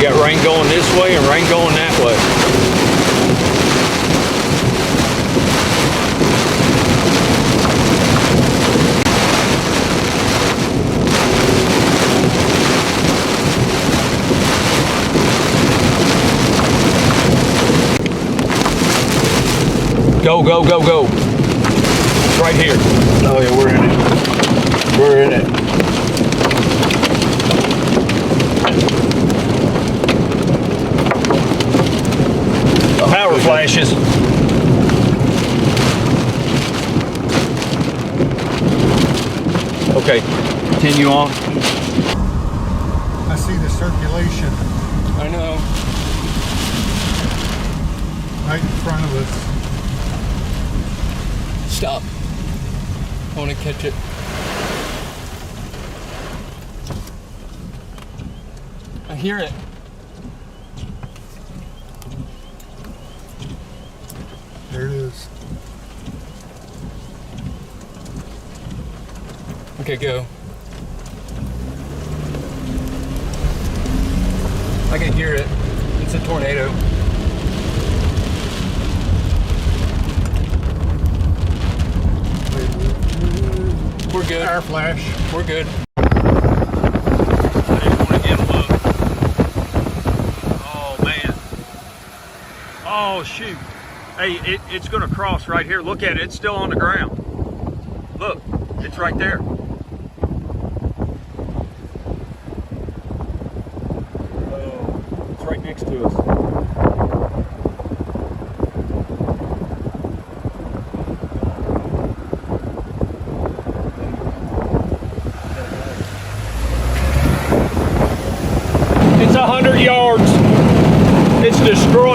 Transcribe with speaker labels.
Speaker 1: got rain going this way and rain going that way. Go, go, go, go. It's right here.
Speaker 2: Oh yeah, we're in it. We're in it.
Speaker 1: Power flashes. Okay, continue on.
Speaker 3: I see the circulation
Speaker 2: I know.
Speaker 3: right in front of us.
Speaker 2: Stop. I want to catch it. I hear it.
Speaker 3: There it is.
Speaker 2: Okay, go. I can hear it. It's a tornado. We're good.
Speaker 3: Air flash.
Speaker 2: We're good.
Speaker 1: I didn't want to get a look. Oh man. Oh shoot. Hey, it's going to cross right here. Look at it. It's still on the ground. Look, it's right there. Oh, it's right next to us. It's 100 yards. It's destroyed.